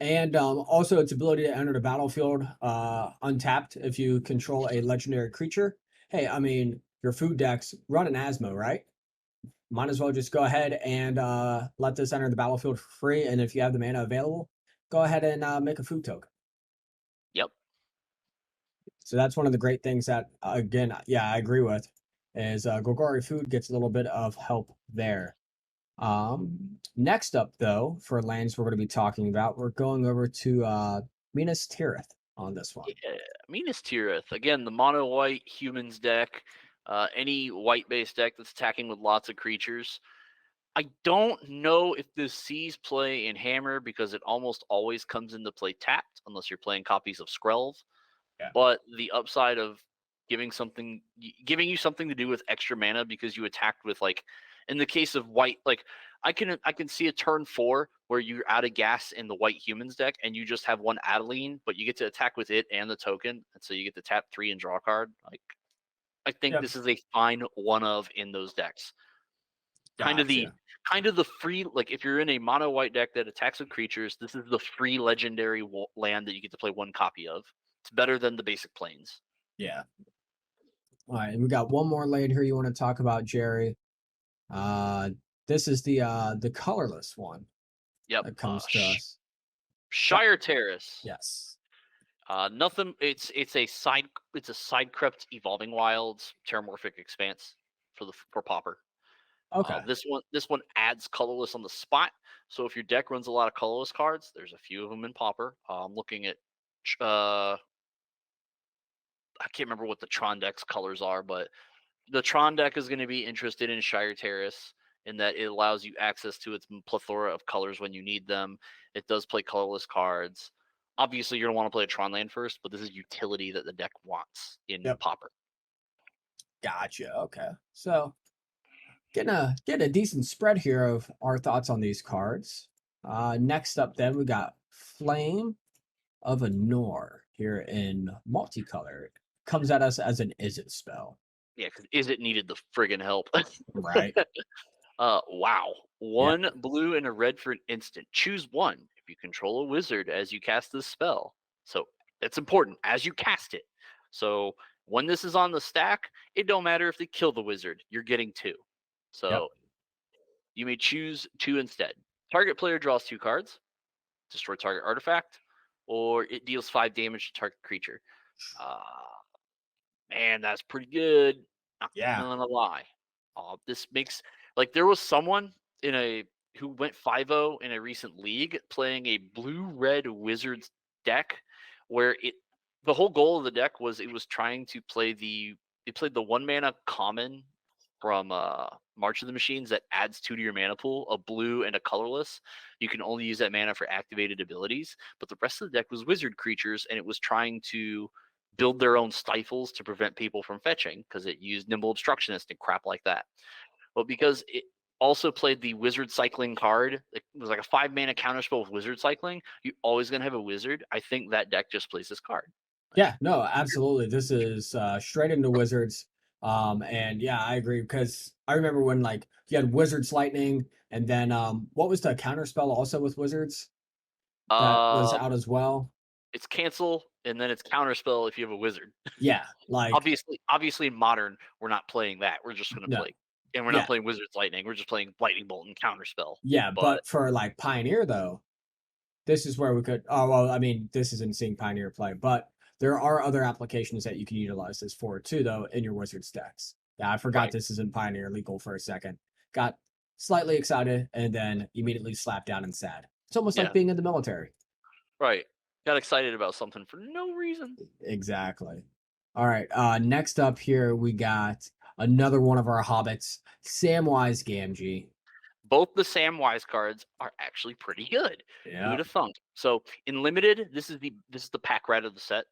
And also its ability to enter the battlefield untapped if you control a legendary creature. Hey, I mean, your food decks run an Asmo, right? Might as well just go ahead and let this enter the battlefield for free. And if you have the mana available, go ahead and make a food token. Yep. So that's one of the great things that, again, yeah, I agree with, is Golgari food gets a little bit of help there. Next up, though, for lands we're going to be talking about, we're going over to Minas Tirith on this one. Yeah, Minas Tirith. Again, the mono white humans deck. Any white based deck that's attacking with lots of creatures. I don't know if this sees play in Hammer because it almost always comes into play tapped unless you're playing copies of Skrelv. Yeah. But the upside of giving you something to do with extra mana because you attacked with like in the case of white, like I can see a turn 4 where you're out of gas in the white humans deck and you just have one Adeline, but you get to attack with it and the token, and so you get to tap 3 and draw a card. Like I think Yep. this is a fine one of in those decks. Kind of the Gotcha. kind of the free, like if you're in a mono white deck that attacks with creatures, this is the free legendary land that you get to play one copy of. It's better than the basic planes. Yeah. All right. And we got one more land here you want to talk about, Jerry. Uh, this is the colorless one Yep. that comes to us. Yep. Shire Terrace. Yes. Nothing. It's a side crept evolving wilds terramorphic expanse for Pauper. Okay. This one adds colorless on the spot. So if your deck runs a lot of colorless cards, there's a few of them in Pauper. I'm looking at I can't remember what the Tron deck's colors are, but the Tron deck is going to be interested in Shire Terrace in that it allows you access to its plethora of colors when you need them. It does play colorless cards. Obviously, you're going to want to play a Tron land first, but this is utility that the deck wants in Yep. Pauper. Gotcha. Okay. So getting a decent spread here of our thoughts on these cards. Next up, then we got Flame of Anor here in multicolor. Comes at us as an Is It spell, Yeah, because is it needed the friggin' help? right? Wow. Yeah. One blue and a red for an instant. Choose one if you control a wizard as you cast this spell. So it's important as you cast it. So when this is on the stack, it don't matter if they kill the wizard. You're getting two. Yep. So you may choose two instead. Target player draws two cards, destroy target artifact, or it deals 5 damage to target creature. Uh, Man, that's pretty good. Not Yeah. gonna lie. This makes like there was someone who went 5-0 in a recent league playing a blue-red wizards deck where the whole goal of the deck was it was trying to play it played the 1 mana common from March of the Machines that adds 2 to your mana pool, a blue and a colorless. You can only use that mana for activated abilities, but the rest of the deck was wizard creatures, and it was trying to build their own stifles to prevent people from fetching because it used Nimble Obstructionist and crap like that. But because it also played the wizard cycling card, it was like a 5 mana counterspell with wizard cycling, you're always going to have a wizard. I think that deck just plays this card. Yeah, no, absolutely. This is straight into Wizards. And yeah, I agree because I remember when like you had Wizards Lightning, and then what was the counter spell also with Wizards that was Uh, out as well? it's cancel and then it's counterspell if you have a wizard. Yeah, like Obviously, in modern, we're not playing that. We're just gonna no, play, and we're not yeah, playing Wizards Lightning. We're just playing Lightning Bolt and counterspell. yeah, But but for like Pioneer though, this is where we could. Oh well, I mean, this isn't seeing Pioneer play, but there are other applications that you can utilize this for too, though, in your Wizards decks. Yeah, I forgot right, this isn't Pioneer legal for a second. Got slightly excited and then immediately slapped down and sad. It's almost like yeah, being in the military. right. Got excited about something for no reason. Exactly. All right. Next up here we got another one of our hobbits, Samwise Gamgee. Both the Samwise cards are actually pretty good. Who'd Yeah. have thunk? So in limited, this is the pack rat of the set.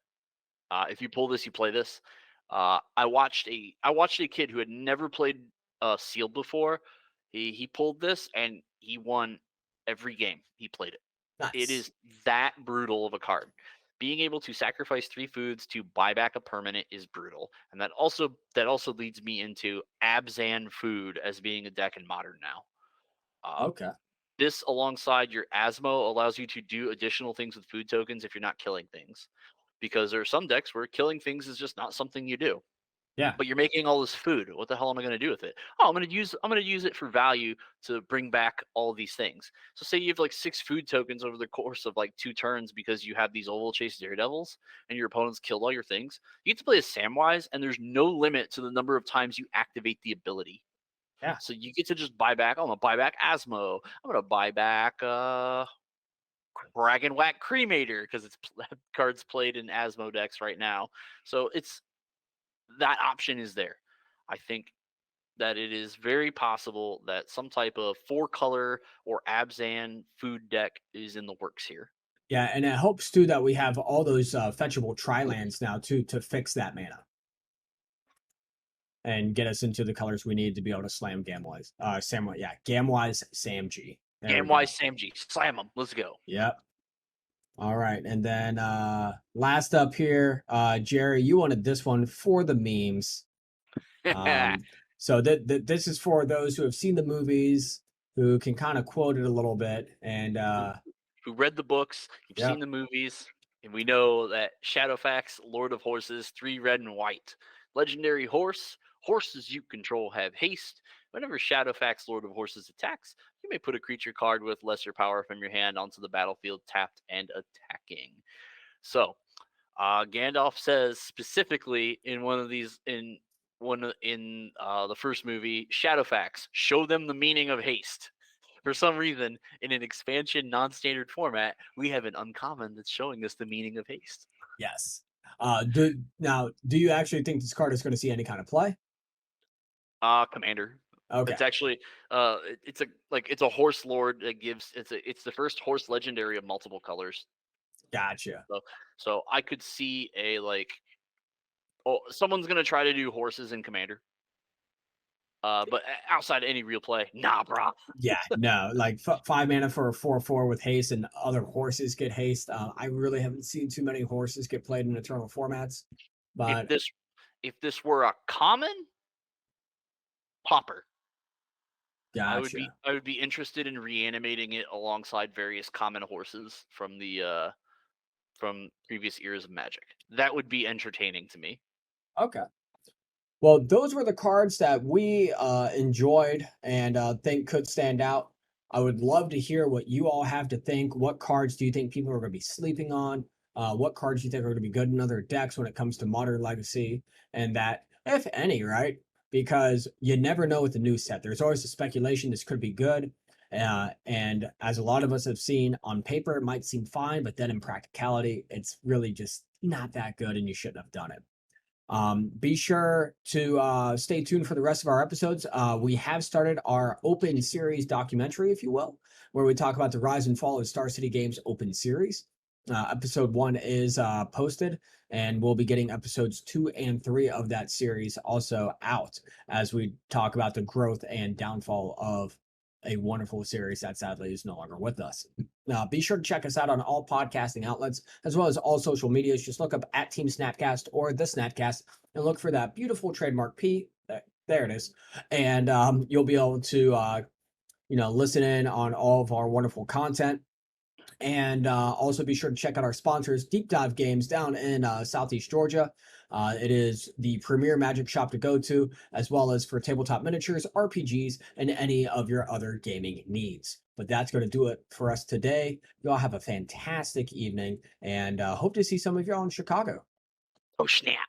If you pull this, you play this. I watched a kid who had never played sealed before. He pulled this and he won every game he played it. It Nice. is that brutal of a card. Being able to sacrifice 3 foods to buy back a permanent is brutal, and that also leads me into Abzan food as being a deck in modern now. Uh, Okay. this alongside your Asmo allows you to do additional things with food tokens if you're not killing things, because there are some decks where killing things is just not something you do. Yeah. But you're making all this food. What the hell am I going to do with it? Oh, I'm going to use it for value to bring back all these things. So say you have like 6 food tokens over the course of like 2 turns because you have these oval chase daredevils and your opponent's killed all your things. You get to play a Samwise and there's no limit to the number of times you activate the ability. Yeah. So you get to just buy back. Oh, I'm gonna buy back Asmo. I'm gonna buy back Brag and Whack Cremator because it's cards played in Asmo decks right now. So it's that option is there. I think that it is very possible that some type of 4 color or Abzan food deck is in the works here. Yeah, and it helps too that we have all those fetchable tri lands now too to fix that mana and get us into the colors we need to be able to slam Gamwise. Samwise, yeah, Gamwise Samg. There we Gamwise go. Samji, slam them. Let's go. Yep. All right, and then last up here, Jerry, you wanted this one for the memes. Um, so this is for those who have seen the movies, who can kind of quote it a little bit, and who, who read the books, you've yeah, seen the movies, and we know that Shadowfax, Lord of Horses, 3 red and white. Legendary horse, horses you control have haste. Whenever Shadowfax, Lord of Horses attacks, you may put a creature card with lesser power from your hand onto the battlefield tapped and attacking. So, Gandalf says specifically in one of these in the first movie, Shadowfax, show them the meaning of haste. For some reason, in an expansion non-standard format, we have an uncommon that's showing us the meaning of haste. yes. Do you actually think this card is going to see any kind of play? Commander. Okay, It's actually it's a horse lord that gives it's the first horse legendary of multiple colors. gotcha. So I could see a someone's gonna try to do horses in Commander. But outside of any real play, nah, brah. Yeah, no, like 5 mana for a 4/4 with haste, and other horses get haste. I really haven't seen too many horses get played in eternal formats, If but this if this were a common popper, I would be gotcha. I would be interested in reanimating it alongside various common horses from previous eras of Magic. That would be entertaining to me. Okay. Well, those were the cards that we enjoyed and think could stand out. I would love to hear what you all have to think. What cards do you think people are going to be sleeping on? What cards do you think are going to be good in other decks when it comes to Modern Legacy? And that, if any, right? Because you never know with the new set. There's always a speculation this could be good. And as a lot of us have seen on paper, it might seem fine, but then in practicality, it's really just not that good and you shouldn't have done it. Be sure to stay tuned for the rest of our episodes. We have started our open series documentary, if you will, where we talk about the rise and fall of Star City Games open series. Episode 1 is posted, and we'll be getting episodes 2 and 3 of that series also out as we talk about the growth and downfall of a wonderful series that sadly is no longer with us. Be sure to check us out on all podcasting outlets as well as all social medias. Just look up at Team Snapcast or the Snapcast and look for that beautiful trademark P. There it is, and you'll be able to listen in on all of our wonderful content. And also be sure to check out our sponsors, Deep Dive Games, down in Southeast Georgia. It is the premier magic shop to go to, as well as for tabletop miniatures, RPGs, and any of your other gaming needs. But that's going to do it for us today. You all have a fantastic evening, and hope to see some of you all in Chicago. Oh, snap.